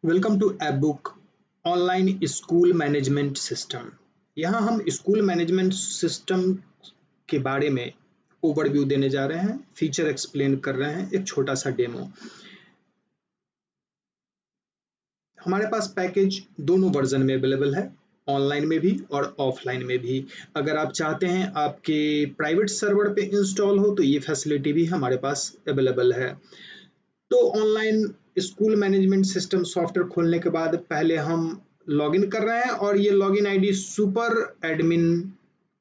Welcome to ebook online school management system. यहाँ हम school management system के बारे में ओवरव्यू देने जा रहे हैं, फीचर एक्सप्लेन कर रहे हैं, एक छोटा सा डेमो। हमारे पास पैकेज दोनों वर्जन में अवेलेबल है, ऑनलाइन में भी और ऑफलाइन में भी। अगर आप चाहते हैं आपके प्राइवेट सर्वर पे इंस्टॉल हो तो ये फैसिलिटी भी हमारे पास अवेलेबल है। तो online school management system software खोलने के बाद पहले हम लॉगिन कर रहे हैं और ये login ID super admin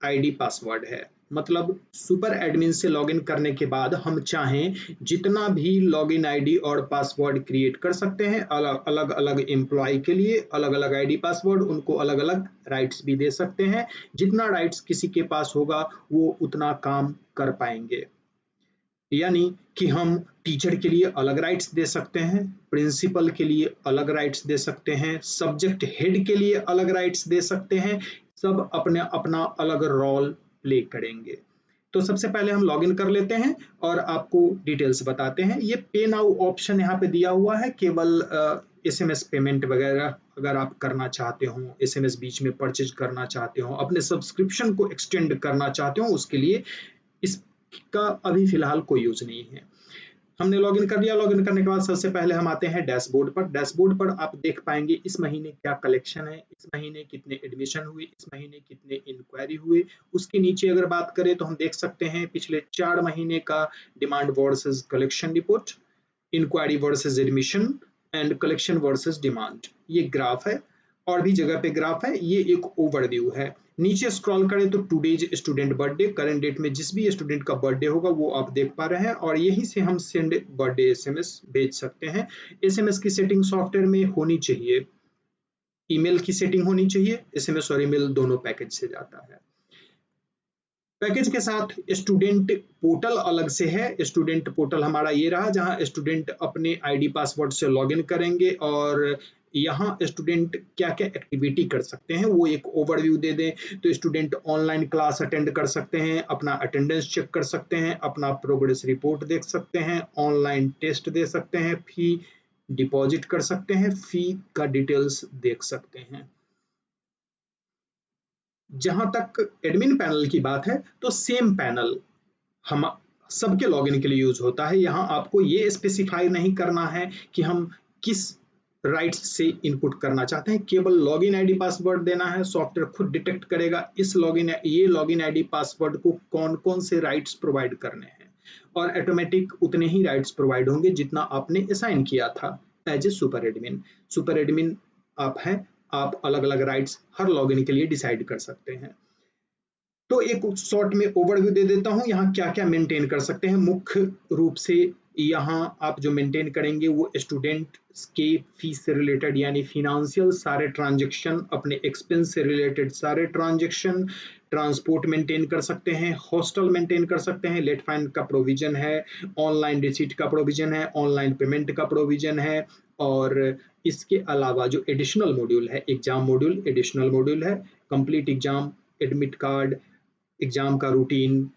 ID password है। मतलब सुपर एडमिन से लॉगिन करने के बाद हम चाहें जितना भी लॉगिन आईडी और पासवर्ड क्रिएट कर सकते हैं। अलग अलग एम्प्लॉय के लिए अलग अलग आईडी पासवर्ड, उनको अलग अलग राइट्स भी दे सकते हैं। जितना राइट्स किसी के पास होगा वो उतना काम कर पाएंगे। यानी कि हम टीचर के लिए अलग राइट्स दे सकते हैं, प्रिंसिपल के लिए अलग राइट्स दे सकते हैं, सब्जेक्ट हेड के लिए अलग राइट्स दे सकते हैं। सब अपने अपना अलग रोल प्ले करेंगे। तो सबसे पहले हम लॉगिन कर लेते हैं और आपको डिटेल्स बताते हैं। ये पे नाउ ऑप्शन यहाँ पे दिया हुआ है, केवल SMS पेमेंट वगैरह अगर आप करना चाहते हो, SMS बीच में परचेज करना चाहते हो, अपने सब्सक्रिप्शन को एक्सटेंड करना चाहते हो, उसके लिए इसका अभी फिलहाल कोई यूज नहीं है। हमने लॉगिन कर लिया। लॉगिन करने के बाद सबसे पहले हम आते हैं डैशबोर्ड पर। डैशबोर्ड पर आप देख पाएंगे इस महीने क्या कलेक्शन है, इस महीने कितने एडमिशन हुए, इस महीने कितने इंक्वायरी हुए। उसके नीचे अगर बात करें तो हम देख सकते हैं पिछले 4 महीने का demand versus collection report, inquiry versus admission and collection versus demand. ये ग्राफ है, और भी जगह पे ग्राफ है। ये एक ओवरव्यू है। नीचे स्क्रॉल करें तो today's student birthday, current date में जिस भी स्टूडेंट का बर्थडे होगा वो आप देख पा रहे हैं, और यहीं से हम सेंड बर्थडे SMS भेज सकते हैं। SMS की सेटिंग सॉफ्टवेयर में होनी चाहिए, ईमेल की सेटिंग होनी चाहिए। SMS और ईमेल दोनों पैकेज से जाता है। पैकेज के साथ स्टूडेंट पोर्टल अलग से है। स्टूडेंट पोर्टल हमारा ये रहा, जहां स्टूडेंट अपने आईडी पासवर्ड से लॉगिन करेंगे और यहाँ स्टूडेंट क्या क्या एक्टिविटी कर सकते हैं वो एक ओवरव्यू दे दें। तो स्टूडेंट ऑनलाइन क्लास अटेंड कर सकते हैं, अपना अटेंडेंस चेक कर सकते हैं, अपना प्रोग्रेस रिपोर्ट देख सकते हैं, ऑनलाइन टेस्ट दे सकते हैं, फी डिपॉजिट कर सकते हैं, फी का डिटेल्स देख सकते हैं। जहां तक एडमिन पैनल की बात है तो सेम पैनल हम सबके लॉगिन के लिए यूज होता है। यहाँ आपको ये स्पेसिफाई नहीं करना है कि हम किस राइट्स से इनपुट करना चाहते हैं, केवल लॉगिन आईडी पासवर्ड देना है। सॉफ्टवेयर खुद डिटेक्ट करेगा ये लॉगिन आईडी पासवर्ड को कौन कौन से राइट्स प्रोवाइड करने हैं, और ऑटोमेटिक उतने ही राइट्स प्रोवाइड होंगे जितना आपने असाइन किया था as a super admin. Super admin आप हैं, आप अलग अलग राइट्स हर लॉगिन के लिए डिसाइड कर सकते हैं। तो एक शॉर्ट में ओवरव्यू दे देता हूं, यहाँ क्या क्या मेंटेन कर सकते हैं। मुख्य रूप से यहाँ आप जो मेंटेन करेंगे वो स्टूडेंट के फीस से रिलेटेड यानी फिनेंशियल सारे ट्रांजैक्शन, अपने एक्सपेंस से रिलेटेड सारे ट्रांजैक्शन, ट्रांसपोर्ट मेंटेन कर सकते हैं, हॉस्टल मेंटेन कर सकते हैं, लेट फाइन का प्रोविजन है, ऑनलाइन रिसीट का प्रोविजन है, ऑनलाइन पेमेंट का प्रोविजन है, और इसके अलावा जो एडिशनल मॉड्यूल है, एग्जाम मॉड्यूल एडिशनल मॉड्यूल है, complete exam, admit card, exam का रूटीन,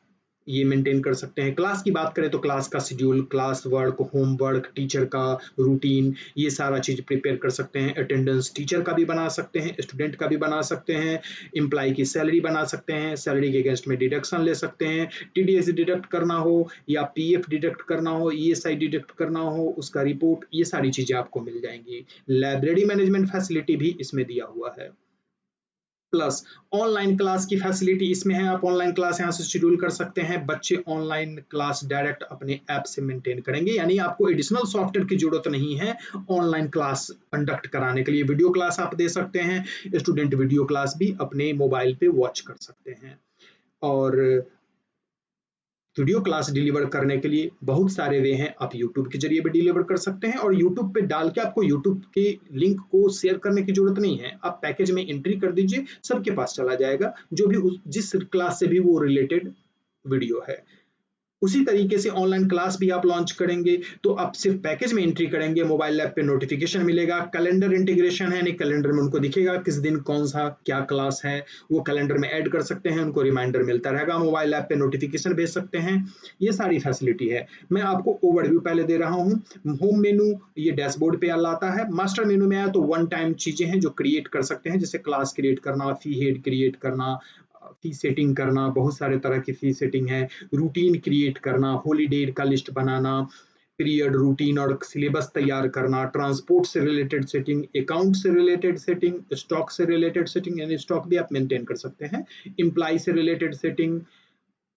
ये मेंटेन कर सकते हैं। क्लास की बात करें तो क्लास का schedule, class work, homework, teacher का रूटीन, ये सारा चीज प्रिपेयर कर सकते हैं। अटेंडेंस टीचर का भी बना सकते हैं, स्टूडेंट का भी बना सकते हैं, एम्प्लॉय की सैलरी बना सकते हैं, सैलरी के अगेंस्ट में डिडक्शन ले सकते हैं, TDS डिडक्ट करना हो या PF डिडक्ट करना हो, ESI डिडक्ट करना हो, उसका रिपोर्ट, ये सारी चीजें आपको मिल जाएंगी। लाइब्रेरी मैनेजमेंट फैसिलिटी भी इसमें दिया हुआ है। प्लस ऑनलाइन क्लास की फैसिलिटी इसमें है। आप ऑनलाइन क्लास यहाँ से शेड्यूल कर सकते हैं। बच्चे ऑनलाइन क्लास डायरेक्ट अपने ऐप से मेंटेन करेंगे, यानी आपको एडिशनल सॉफ्टवेयर की जरूरत नहीं है ऑनलाइन क्लास कंडक्ट कराने के लिए। वीडियो क्लास आप दे सकते हैं, स्टूडेंट वीडियो क्लास भी अपने मोबाइल पे वॉच कर सकते हैं। और वीडियो क्लास डिलीवर करने के लिए बहुत सारे वे हैं। आप यूट्यूब के जरिए भी डिलीवर कर सकते हैं, और यूट्यूब पे डाल के आपको यूट्यूब के लिंक को शेयर करने की जरूरत नहीं है। आप पैकेज में एंट्री कर दीजिए, सबके पास चला जाएगा, जो भी जिस क्लास से भी वो रिलेटेड वीडियो है। उसी तरीके से ऑनलाइन क्लास भी आप लॉन्च करेंगे तो आप सिर्फ पैकेज में एंट्री करेंगे, मोबाइल ऐप पे नोटिफिकेशन मिलेगा, कैलेंडर इंटीग्रेशन है, यानी कैलेंडर में उनको दिखेगा किस दिन कौन सा क्या क्लास है, वो कैलेंडर में ऐड कर सकते हैं, उनको रिमाइंडर मिलता रहेगा, मोबाइल ऐप पे नोटिफिकेशन भेज सकते हैं। ये सारी फैसिलिटी है। मैं आपको ओवरव्यू पहले दे रहा हूँ। होम मेनू ये डैशबोर्ड पे लाता है। मास्टर मेनू में आया तो वन टाइम चीजें हैं जो क्रिएट कर सकते हैं, जैसे क्लास क्रिएट करना, फी हेड क्रिएट करना, फी सेटिंग करना, बहुत सारे तरह की फी सेटिंग है, रूटीन क्रिएट करना, हॉलीडे का लिस्ट बनाना, पीरियड रूटीन और सिलेबस तैयार करना, ट्रांसपोर्ट से रिलेटेड सेटिंग, अकाउंट से रिलेटेड सेटिंग, स्टॉक से रिलेटेड सेटिंग, यानी स्टॉक भी आप मेंटेन कर सकते हैं, एम्प्लॉय से रिलेटेड सेटिंग,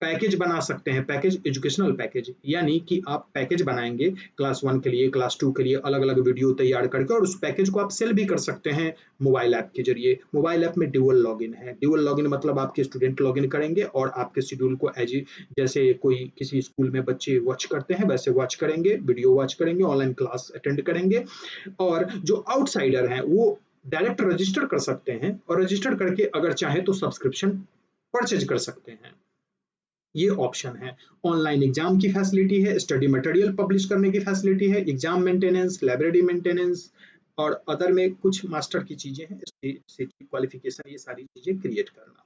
पैकेज बना सकते हैं, पैकेज एजुकेशनल पैकेज, यानी कि आप पैकेज बनाएंगे क्लास 1 के लिए, क्लास 2 के लिए, अलग अलग वीडियो तैयार करके, और उस पैकेज को आप सेल भी कर सकते हैं मोबाइल ऐप के जरिए। मोबाइल ऐप में ड्यूअल लॉगिन है। ड्यूअल लॉगिन मतलब आपके स्टूडेंट लॉगिन करेंगे और आपके शेड्यूल को एज जैसे कोई किसी स्कूल में बच्चे वॉच करते हैं वैसे वॉच करेंगे, वीडियो वॉच करेंगे, ऑनलाइन क्लास अटेंड करेंगे। और जो आउटसाइडर हैं वो डायरेक्ट रजिस्टर कर सकते हैं, और रजिस्टर करके अगर चाहे तो सब्सक्रिप्शन परचेज कर सकते हैं। ये ऑप्शन है। ऑनलाइन एग्जाम की फैसिलिटी है, स्टडी मटेरियल पब्लिश करने की फैसिलिटी है, एग्जाम मेंटेनेंस, लाइब्रेरी मेंटेनेंस, और अदर में कुछ मास्टर की चीजें हैं, सिटी क्वालिफिकेशन, ये सारी चीजें क्रिएट करना।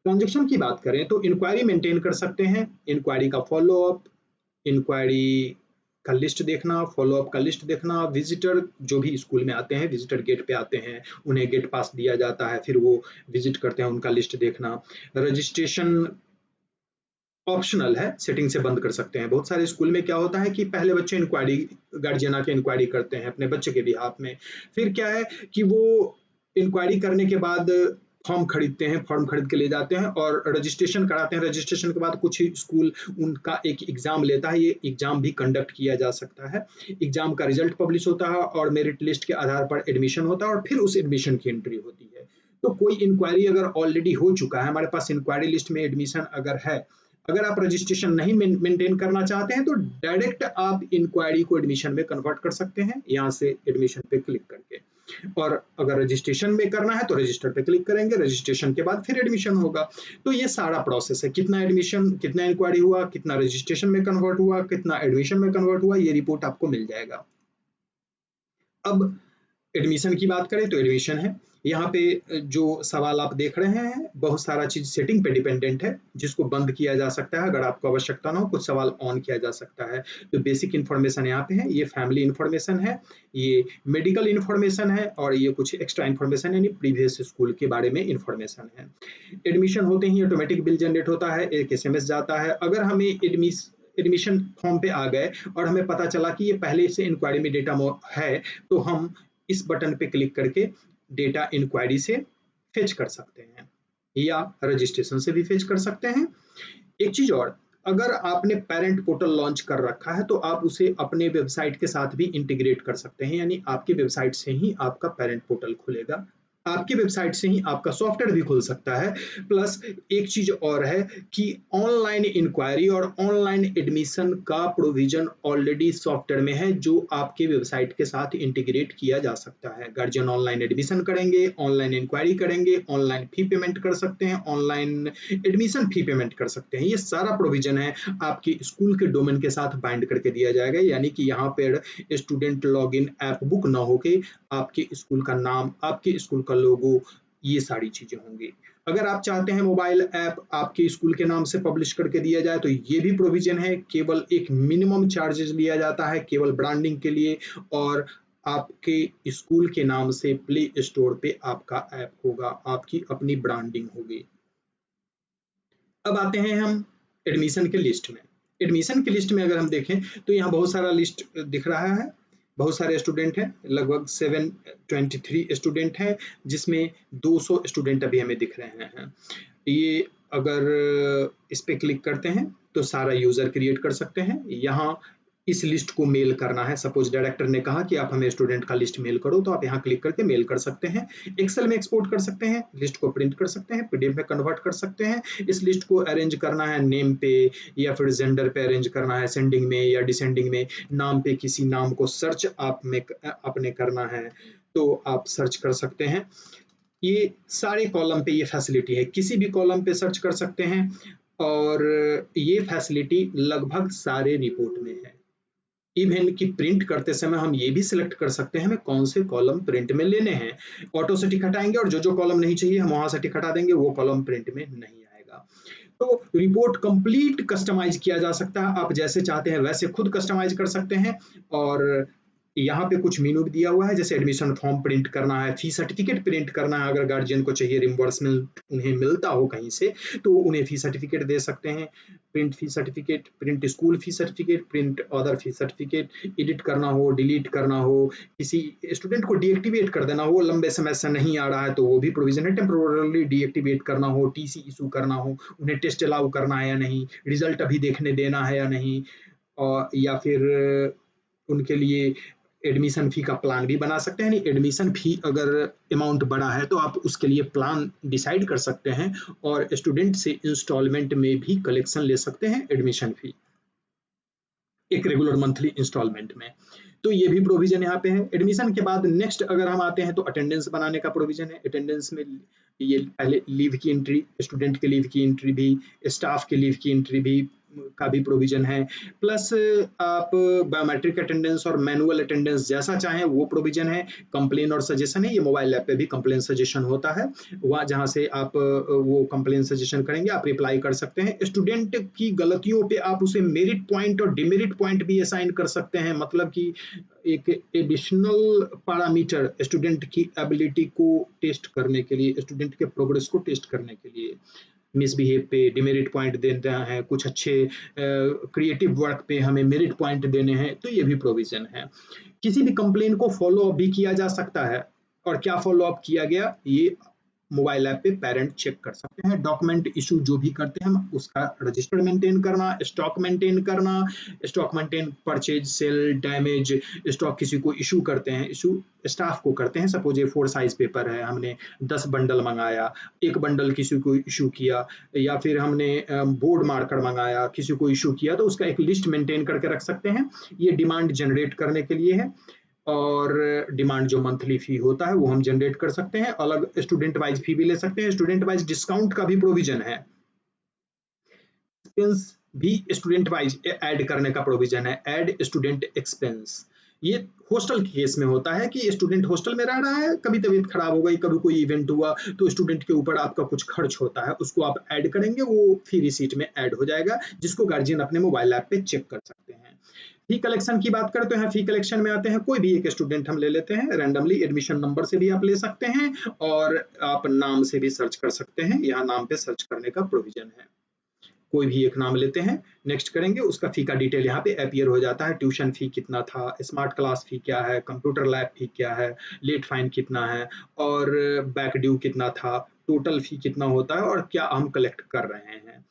ट्रांजेक्शन की बात करें तो इंक्वायरी मेंटेन कर सकते हैं, इंक्वायरी का फॉलो अप, इंक्वायरी का लिस्ट देखना, फॉलो अप का लिस्ट देखना, विजिटर जो भी स्कूल में आते हैं, विजिटर गेट पे आते हैं, उन्हें गेट पास दिया जाता है, फिर वो विजिट करते हैं, उनका लिस्ट देखना। रजिस्ट्रेशन ऑप्शनल है, सेटिंग से बंद कर सकते हैं। बहुत सारे स्कूल में क्या होता है कि पहले बच्चे इंक्वायरी, गार्जियन आके इंक्वायरी करते हैं अपने बच्चे के बिहाफ में, फिर क्या है कि वो इंक्वायरी करने के बाद फॉर्म खरीदते हैं, फॉर्म खरीद के ले जाते हैं और रजिस्ट्रेशन कराते हैं। रजिस्ट्रेशन के बाद कुछ ही स्कूल उनका एक एग्जाम लेता है, ये एग्जाम भी कंडक्ट किया जा सकता है। एग्जाम का रिजल्ट पब्लिश होता है और मेरिट लिस्ट के आधार पर एडमिशन होता है, और फिर उस एडमिशन की एंट्री होती है। तो कोई इंक्वायरी अगर ऑलरेडी हो चुका है, हमारे पास इंक्वायरी लिस्ट में एडमिशन अगर है, अगर आप रजिस्ट्रेशन नहीं मेंटेन करना चाहते हैं तो डायरेक्ट आप इंक्वायरी को एडमिशन में कन्वर्ट कर सकते हैं, यहाँ से एडमिशन पे क्लिक करके। और अगर रजिस्ट्रेशन में करना है तो रजिस्टर पे क्लिक करेंगे, रजिस्ट्रेशन के बाद फिर एडमिशन होगा। तो ये सारा प्रोसेस है, कितना एडमिशन, कितना इंक्वायरी हुआ, कितना रजिस्ट्रेशन में कन्वर्ट हुआ, कितना एडमिशन में कन्वर्ट हुआ, ये रिपोर्ट आपको मिल जाएगा। अब एडमिशन की बात करें तो एडमिशन है, यहाँ पे जो सवाल आप देख रहे हैं बहुत सारा चीज सेटिंग पे डिपेंडेंट है, जिसको बंद किया जा सकता है अगर आपको आवश्यकता ना हो, कुछ सवाल ऑन किया जा सकता है। तो बेसिक इन्फॉर्मेशन यहाँ पे है, ये फैमिली इन्फॉर्मेशन है, ये मेडिकल इन्फॉर्मेशन है, और ये कुछ एक्स्ट्रा इन्फॉर्मेशन यानी प्रीवियस स्कूल के बारे में इन्फॉर्मेशन है। एडमिशन होते ही ऑटोमेटिक बिल जनरेट होता है, एक SMS जाता है। अगर हमें एडमिशन फॉर्म पे आ गए और हमें पता चला कि ये पहले से इंक्वायरी में डेटा है, तो हम इस बटन पे क्लिक करके डेटा इंक्वायरी से फेच कर सकते हैं, या रजिस्ट्रेशन से भी फेच कर सकते हैं। एक चीज और, अगर आपने पेरेंट पोर्टल लॉन्च कर रखा है तो आप उसे अपने वेबसाइट के साथ भी इंटीग्रेट कर सकते हैं, यानी आपकी वेबसाइट से ही आपका पेरेंट पोर्टल खुलेगा, आपकी वेबसाइट से ही आपका सॉफ्टवेयर भी खुल सकता है। प्लस एक चीज और है कि ऑनलाइन इंक्वायरी और ऑनलाइन एडमिशन का प्रोविजन ऑलरेडी सॉफ्टवेयर में है, जो आपके वेबसाइट के साथ इंटीग्रेट किया जा सकता है। गार्जियन ऑनलाइन एडमिशन करेंगे, ऑनलाइन इंक्वायरी करेंगे, ऑनलाइन फी पेमेंट कर सकते हैं, ऑनलाइन एडमिशन फी पेमेंट कर सकते हैं। ये सारा प्रोविजन है आपके स्कूल के डोमेन के साथ बाइंड करके दिया जाएगा, यानी कि यहाँ पर student log in app book ना होके आपके स्कूल का नाम, आपके स्कूल का लोगो, ये सारी चीजें होंगी। अगर आप चाहते हैं मोबाइल ऐप आपके स्कूल के नाम से पब्लिश करके दिया जाए तो ये भी प्रोविजन है, केवल एक मिनिमम चार्जेस लिया जाता है केवल ब्रांडिंग के लिए, और आपके स्कूल के नाम से प्ले स्टोर पे आपका ऐप होगा, आपकी अपनी ब्रांडिंग होगी। अब आते हैं हम एडमिशन के लिस्ट में। एडमिशन की लिस्ट में अगर हम देखें तो यहाँ बहुत सारा लिस्ट दिख रहा है, बहुत सारे स्टूडेंट हैं, लगभग 723 स्टूडेंट हैं, जिसमें 200 स्टूडेंट अभी हमें दिख रहे हैं। ये अगर इस पे क्लिक करते हैं तो सारा यूजर क्रिएट कर सकते हैं। यहाँ इस लिस्ट को मेल करना है, सपोज डायरेक्टर ने कहा कि आप हमें स्टूडेंट का लिस्ट मेल करो, तो आप यहाँ क्लिक करके मेल कर सकते हैं। एक्सेल में एक्सपोर्ट कर सकते हैं, लिस्ट को प्रिंट कर सकते हैं, PDF में कन्वर्ट कर सकते हैं। इस लिस्ट को अरेंज करना है नेम पे या फिर जेंडर पे अरेंज करना है, सेंडिंग में या डिसेंडिंग में, नाम पे किसी नाम को सर्च आपने करना है तो आप सर्च कर सकते हैं। ये सारे कॉलम पे ये फैसिलिटी है, किसी भी कॉलम पे सर्च कर सकते हैं। और ये फैसिलिटी लगभग सारे रिपोर्ट में है। इवन कि प्रिंट करते समय हम ये भी सिलेक्ट कर सकते हैं हमें कौन से कॉलम प्रिंट में लेने हैं। ऑटो से टिक हटाएंगे और जो जो कॉलम नहीं चाहिए हम वहां से टिक हटा देंगे, वो कॉलम प्रिंट में नहीं आएगा। तो रिपोर्ट कंप्लीट कस्टमाइज किया जा सकता है, आप जैसे चाहते हैं वैसे खुद कस्टमाइज कर सकते हैं। और यहाँ पे कुछ मेनू भी दिया हुआ है, जैसे एडमिशन फॉर्म प्रिंट करना है, फी सर्टिफिकेट प्रिंट करना है, अगर गार्जियन को चाहिए रिम्बर्समेंट उन्हें मिलता हो कहीं से तो उन्हें फी सर्टिफिकेट दे सकते हैं। Print fee certificate, print school fee certificate, print other fee certificate, edit करना हो, डिलीट करना हो, किसी स्टूडेंट को डीएक्टिवेट कर देना हो, लंबे समय से नहीं आ रहा है तो वो भी प्रोविजन है। टेम्पोरली डीएक्टिवेट करना हो, टीसी इशू करना हो, उन्हें टेस्ट अलाउ करना है या नहीं, रिजल्ट अभी देखने देना है या नहीं, और या फिर उनके लिए एडमिशन फी का प्लान भी बना सकते हैं। एडमिशन फी अगर अमाउंट बड़ा है तो आप उसके लिए प्लान डिसाइड कर सकते हैं और स्टूडेंट से इंस्टॉलमेंट में भी कलेक्शन ले सकते हैं एडमिशन फी, एक रेगुलर मंथली इंस्टॉलमेंट में। तो ये भी प्रोविजन यहाँ पे है। एडमिशन के बाद नेक्स्ट अगर हम आते हैं तो अटेंडेंस बनाने का प्रोविजन है। अटेंडेंस में ये पहले लीव की एंट्री, स्टूडेंट के लीव की एंट्री भी, स्टाफ के लीव की एंट्री भी का भी प्रोविजन है। प्लस आप बायोमेट्रिक अटेंडेंस और मैनुअल अटेंडेंस जैसा चाहें वो प्रोविजन है। कंप्लेन और सजेशन है, ये मोबाइल ऐप पे भी कंप्लेन सजेशन होता है, वहाँ जहाँ से आप वो कंप्लेन सजेशन करेंगे आप रिप्लाई कर सकते हैं। स्टूडेंट की गलतियों पे आप उसे मेरिट पॉइंट और डिमेरिट पॉइंट भी असाइन कर सकते हैं, मतलब कि एक एडिशनल पैरामीटर स्टूडेंट की एबिलिटी को टेस्ट करने के लिए, स्टूडेंट के प्रोग्रेस को टेस्ट करने के लिए मिसबिहेव पे डिमेरिट पॉइंट देना है, कुछ अच्छे क्रिएटिव वर्क पे हमें मेरिट पॉइंट देने हैं, तो ये भी प्रोविजन है। किसी भी कंप्लेन को फॉलो अप भी किया जा सकता है, और क्या फॉलो अप किया गया ये मोबाइल ऐप पे पेरेंट चेक कर सकते हैं। डॉक्यूमेंट इशू जो भी करते हैं हम उसका रजिस्टर मेंटेन करना, स्टॉक मेंटेन करना, stock maintain, purchase, sale, damage, stock किसी को इशू करते हैं, इशू स्टाफ को करते हैं। सपोज ये 4 साइज पेपर है, हमने 10 बंडल मंगाया, एक बंडल किसी को इशू किया, या फिर हमने बोर्ड मार्कर मंगाया किसी को इशू किया, तो उसका एक लिस्ट मेंटेन करके रख सकते हैं। ये डिमांड जनरेट करने के लिए है। और डिमांड जो मंथली फी होता है वो हम जनरेट कर सकते हैं। अलग स्टूडेंट वाइज फी भी ले सकते हैं, स्टूडेंट वाइज डिस्काउंट का भी प्रोविजन है। एक्सपेंस भी स्टूडेंट वाइज ऐड करने का प्रोविजन है, ऐड स्टूडेंट एक्सपेंस। ये हॉस्टल के केस में होता है कि स्टूडेंट हॉस्टल में रह रहा है, कभी तबीयत खराब हो गई, कभी कोई इवेंट हुआ, तो स्टूडेंट के ऊपर आपका कुछ खर्च होता है, उसको आप ऐड करेंगे, वो फी रिसीट में ऐड हो जाएगा, जिसको गार्जियन अपने मोबाइल ऐप पे चेक कर सकते हैं। फी कलेक्शन की बात करें तो यहाँ फी कलेक्शन में आते हैं, कोई भी एक स्टूडेंट हम ले लेते हैं रैंडमली, एडमिशन नंबर से भी आप ले सकते हैं और आप नाम से भी सर्च कर सकते हैं, यहाँ नाम पे सर्च करने का प्रोविजन है। कोई भी एक नाम लेते हैं, नेक्स्ट करेंगे, उसका फी का डिटेल यहाँ पे अपीयर हो जाता है। ट्यूशन फी कितना था, स्मार्ट क्लास फी क्या है, कंप्यूटर लैब फी क्या है, लेट फाइन कितना है, और बैक ड्यू कितना था, टोटल फी कितना होता है और क्या हम कलेक्ट कर रहे हैं।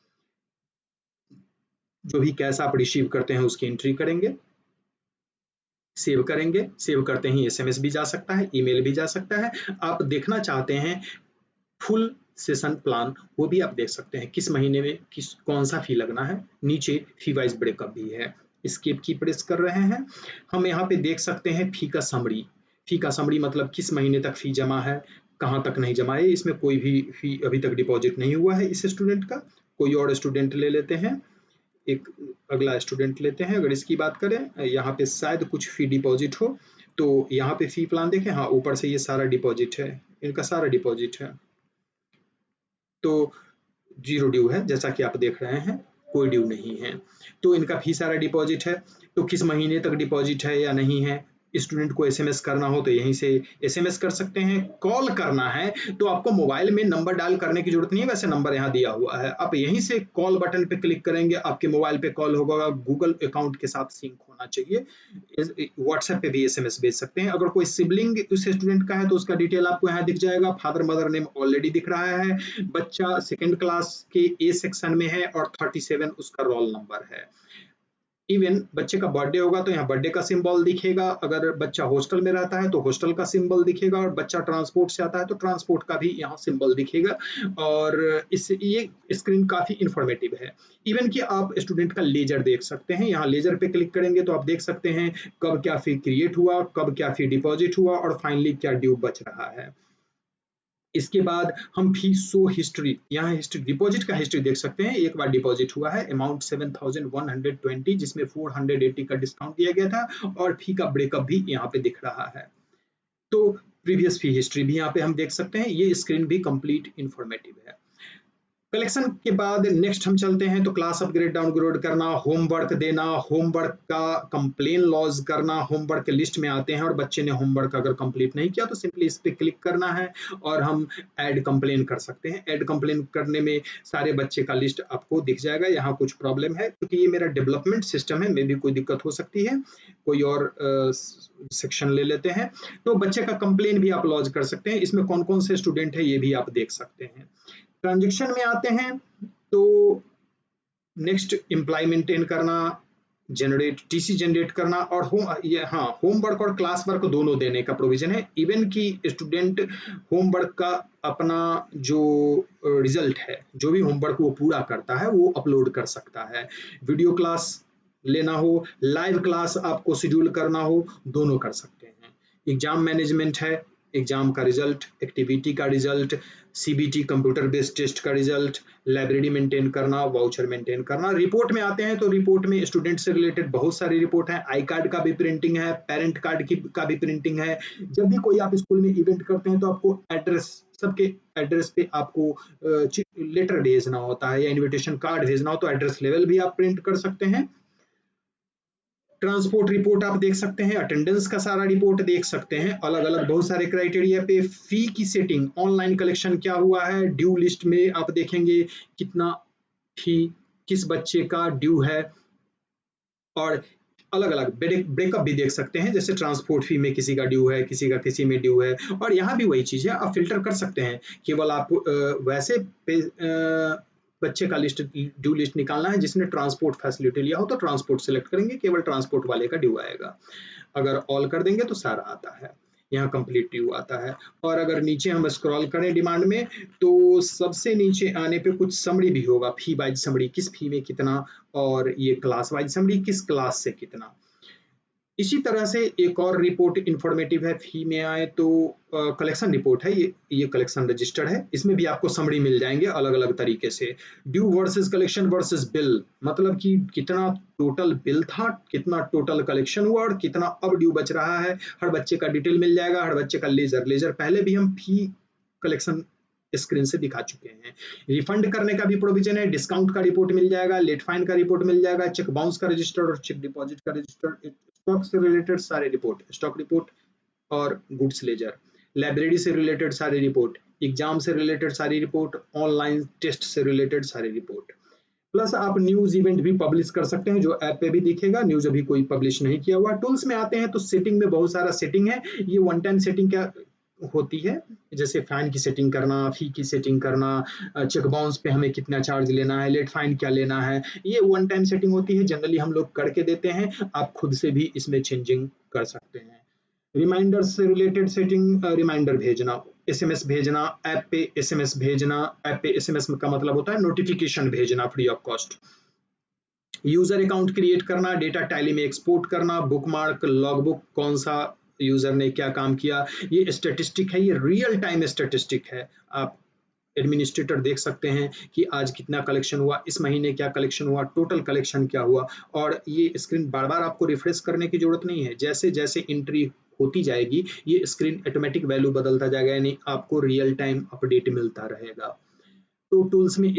जो भी कैश आप रिसीव करते हैं उसकी एंट्री करेंगे, सेव करेंगे, सेव करते ही एसएमएस भी जा सकता है, ईमेल भी जा सकता है। आप देखना चाहते हैं फुल सेशन प्लान, वो भी आप देख सकते हैं, किस महीने में किस कौन सा फी लगना है। नीचे फी वाइज ब्रेकअप भी है। स्किप की प्रेस कर रहे हैं, हम यहाँ पे देख सकते हैं फी का समरी। फी का समरी मतलब किस महीने तक फी जमा है, कहाँ तक नहीं जमा है, इसमें कोई भी फी अभी तक डिपॉजिट नहीं हुआ है इस स्टूडेंट का। कोई और स्टूडेंट ले लेते हैं, एक अगला स्टूडेंट लेते हैं। अगर इसकी बात करें, यहाँ पे शायद कुछ फी डिपॉजिट हो, तो यहाँ पे फी प्लान देखें, हाँ ऊपर से ये सारा डिपॉजिट है, इनका सारा डिपॉजिट है, तो जीरो ड्यू है, जैसा कि आप देख रहे हैं कोई ड्यू नहीं है। तो इनका फी सारा डिपॉजिट है। तो किस महीने तक डिपॉजिट है या नहीं है, स्टूडेंट को एसएमएस करना हो तो यहीं से एसएमएस कर सकते हैं। कॉल करना है तो आपको मोबाइल में नंबर डायल करने की जरूरत नहीं है, वैसे नंबर यहाँ दिया हुआ है, आप यहीं से कॉल बटन पे क्लिक करेंगे, आपके मोबाइल पे कॉल होगा, गूगल अकाउंट के साथ सिंक होना चाहिए। व्हाट्सएप पे भी एसएमएस भेज सकते हैं। अगर कोई सिबलिंग उस स्टूडेंट का है तो उसका डिटेल आपको यहाँ दिख जाएगा, फादर मदर नेम ऑलरेडी दिख रहा है, बच्चा सेकेंड क्लास के ए सेक्शन में है और 37 उसका रोल नंबर है। इवन बच्चे का बर्थडे होगा तो यहाँ बर्थडे का सिंबल दिखेगा, अगर बच्चा हॉस्टल में रहता है तो हॉस्टल का सिंबल दिखेगा, और बच्चा ट्रांसपोर्ट से आता है तो ट्रांसपोर्ट का भी यहाँ सिंबल दिखेगा। और इस ये स्क्रीन काफी इंफॉर्मेटिव है। इवन कि आप स्टूडेंट का लेजर देख सकते हैं, यहाँ लेजर पे क्लिक करेंगे तो आप देख सकते हैं कब क्या फी क्रिएट हुआ, कब क्या फी डिपॉजिट हुआ और फाइनली क्या ड्यू बच रहा है। इसके बाद हम फी शो हिस्ट्री, यहाँ हिस्ट्री डिपॉजिट का हिस्ट्री देख सकते हैं। एक बार डिपॉजिट हुआ है, अमाउंट 7,120 जिसमें 480 का डिस्काउंट दिया गया था और फी का ब्रेकअप भी यहाँ पे दिख रहा है। तो प्रीवियस फी हिस्ट्री भी यहाँ पे हम देख सकते हैं। ये स्क्रीन भी कंप्लीट इंफॉर्मेटिव है। कलेक्शन के बाद नेक्स्ट हम चलते हैं तो क्लास अपग्रेड डाउनग्रेड करना, होमवर्क देना, होमवर्क का कंप्लेन लॉज करना। होमवर्क के लिस्ट में आते हैं और बच्चे ने होमवर्क अगर कंप्लीट नहीं किया तो सिंपली इस पे क्लिक करना है और हम ऐड कंप्लेन कर सकते हैं। ऐड कंप्लेन करने में सारे बच्चे का लिस्ट आपको दिख जाएगा। यहाँ कुछ प्रॉब्लम है क्योंकि ये मेरा डेवलपमेंट सिस्टम है, मे भी कोई दिक्कत हो सकती है, कोई और सेक्शन ले लेते हैं। तो बच्चे का कंप्लेन भी आप लॉज कर सकते हैं। इसमें कौन कौन से स्टूडेंट है ये भी आप देख सकते हैं। ट्रांजेक्शन में आते हैं तो नेक्स्ट एम्प्लॉय मेंटेन करना, जनरेट टीसी जनरेट करना और होमवर्क और क्लास वर्क दोनों देने का प्रोविजन है। इवन कि स्टूडेंट होमवर्क का अपना जो रिजल्ट है, जो भी होमवर्क वो पूरा करता है वो अपलोड कर सकता है। वीडियो क्लास लेना हो, लाइव क्लास आपको शेड्यूल करना हो, दोनों कर सकते हैं। एग्जाम मैनेजमेंट है, एग्जाम का रिजल्ट, एक्टिविटी का result, CBT computer based test का रिजल्ट, लाइब्रेरी मेंटेन करना, वाउचर मेंटेन करना। रिपोर्ट में आते हैं तो रिपोर्ट में स्टूडेंट से रिलेटेड बहुत सारी रिपोर्ट है। आई कार्ड का भी प्रिंटिंग है, पेरेंट कार्ड का भी प्रिंटिंग है। जब भी कोई आप स्कूल में इवेंट करते हैं तो आपको एड्रेस, सबके एड्रेस पे आपको लेटर भेजना होता है या इन्विटेशन कार्ड भेजना हो तो एड्रेस लेवल भी आप प्रिंट कर सकते हैं। ट्रांसपोर्ट रिपोर्ट आप देख सकते हैं, अटेंडेंस का सारा रिपोर्ट देख सकते हैं। अलग अलग बहुत सारे क्राइटेरिया पे फी की सेटिंग, ऑनलाइन कलेक्शन क्या हुआ है, ड्यू लिस्ट में आप देखेंगे कितना फी किस बच्चे का ड्यू है और अलग अलग ब्रेकअप भी देख सकते हैं। जैसे ट्रांसपोर्ट फी में किसी का ड्यू है, किसी का किसी में ड्यू है। और यहाँ भी वही चीज है, आप फिल्टर कर सकते हैं। केवल आप वैसे बच्चे का लिस्ट ड्यू लिस्ट निकालना है जिसने ट्रांसपोर्ट फैसिलिटी लिया हो तो ट्रांसपोर्ट सेलेक्ट करेंगे, केवल ट्रांसपोर्ट वाले का ड्यू आएगा। अगर ऑल कर देंगे तो सारा आता है, यहाँ कंप्लीट ड्यू आता है। और अगर नीचे हम स्क्रॉल करें डिमांड में तो सबसे नीचे आने पे कुछ समरी भी होगा, फी वाइज समरी, किस फी में कितना, और ये क्लास वाइज समरी, किस क्लास से कितना। इसी तरह से एक और रिपोर्ट इंफॉर्मेटिव है। फी में आए तो कलेक्शन रिपोर्ट है, ये कलेक्शन रजिस्टर है। इसमें भी आपको समरी मिल जाएंगे अलग अलग तरीके से। Due versus collection versus bill, मतलब कि कितना टोटल बिल था, कितना टोटल कलेक्शन हुआ और कितना अब ड्यू बच रहा है। हर बच्चे का डिटेल मिल जाएगा, हर बच्चे का लेजर पहले भी हम फी कलेक्शन स्क्रीन से दिखा चुके हैं। रिफंड करने का भी प्रोविजन है, डिस्काउंट का रिपोर्ट मिल जाएगा, लेट फाइन का रिपोर्ट मिल जाएगा, चेक बाउंस का रजिस्टर और चेक डिपॉजिट का रजिस्टर, स्टॉक से रिलेटेड सारे रिपोर्ट, स्टॉक रिपोर्ट और गुड्स लेजर, लाइब्रेरी से रिलेटेड सारी रिपोर्ट, एग्जाम से रिलेटेड सारी रिपोर्ट, ऑनलाइन टेस्ट से रिलेटेड सारी रिपोर्ट। प्लस आप न्यूज इवेंट भी पब्लिश कर सकते हैं जो ऐप पे भी दिखेगा। न्यूज अभी कोई पब्लिश नहीं किया हुआ। टूल्स में आते हैं तो सेटिंग में बहुत सारा सेटिंग है। ये वन टाइम सेटिंग क्या होती है, जैसे फैन की सेटिंग करना, फी की सेटिंग करना, चेक बाउंस पे हमें कितना चार्ज लेना है, लेट फाइन क्या लेना है, ये वन टाइम सेटिंग होती है। जनरली हम लोग करके देते हैं, आप खुद से भी इसमें चेंजिंग कर सकते हैं। रिमाइंडर से रिलेटेड सेटिंग, रिमाइंडर भेजना, एसएमएस भेजना, ऐप पे एसएमएस भेजना। ऐप पे एसएमएस का मतलब होता है नोटिफिकेशन भेजना free of cost. User account create करना, डेटा टैली में एक्सपोर्ट करना, बुकमार्क, लॉगबुक, कौन सा यूजर ने क्या काम किया, ये स्टैटिस्टिक है, ये रियल टाइम स्टैटिस्टिक है। आप एडमिनिस्ट्रेटर देख सकते हैं कि आज कितना कलेक्शन हुआ, इस महीने क्या कलेक्शन हुआ, टोटल कलेक्शन क्या हुआ। और ये स्क्रीन बार बार आपको रिफ्रेश करने की जरूरत नहीं है, जैसे जैसे एंट्री होती जाएगी ये स्क्रीन ऑटोमेटिक वैल्यू बदलता जाएगा, यानी आपको रियल टाइम अपडेट मिलता रहेगा। तो टूल्स में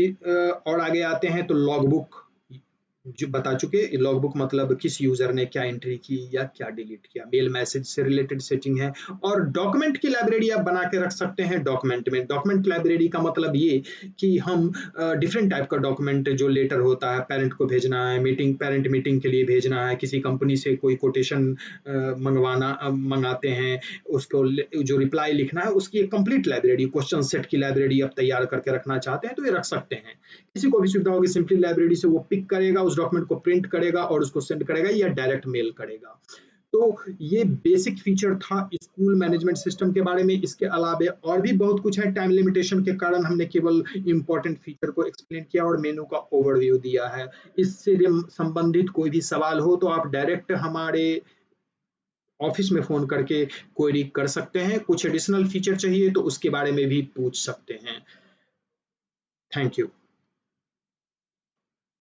और आगे आते हैं तो लॉगबुक जो बता चुके, लॉगबुक मतलब किस यूजर ने क्या एंट्री की या क्या डिलीट किया। मेल मैसेज से रिलेटेड सेटिंग है। और डॉक्यूमेंट की लाइब्रेरी आप बना के रख सकते हैं। डॉक्यूमेंट में, डॉक्यूमेंट लाइब्रेरी का मतलब ये कि हम डिफरेंट टाइप का डॉक्यूमेंट, जो लेटर होता है पेरेंट को भेजना है, मीटिंग पेरेंट मीटिंग के लिए भेजना है, किसी कंपनी से कोई कोटेशन मंगाते हैं, उसको जो रिप्लाई लिखना है उसकी एक कंप्लीट लाइब्रेरी, क्वेश्चन सेट की लाइब्रेरी आप तैयार करके रखना चाहते हैं तो ये रख सकते हैं। किसी को भी सुविधा होगी सिंपली लाइब्रेरी से वो पिक करेगा, उस डॉक्यूमेंट को प्रिंट करेगा और उसको सेंड करेगा या डायरेक्ट मेल करेगा। तो ये बेसिक फीचर था स्कूल मैनेजमेंट सिस्टम के बारे में। इसके अलावा और भी बहुत कुछ है, टाइम लिमिटेशन के कारण हमने केवल इंपॉर्टेंट फीचर को एक्सप्लेन किया और मेनू का ओवरव्यू दिया है। इससे संबंधित कोई भी सवाल हो तो आप डायरेक्ट हमारे ऑफिस में फ़ोन करके क्वेरी कर सकते हैं। कुछ एडिशनल फीचर चाहिए तो उसके बारे में भी पूछ सकते हैं। Thank you.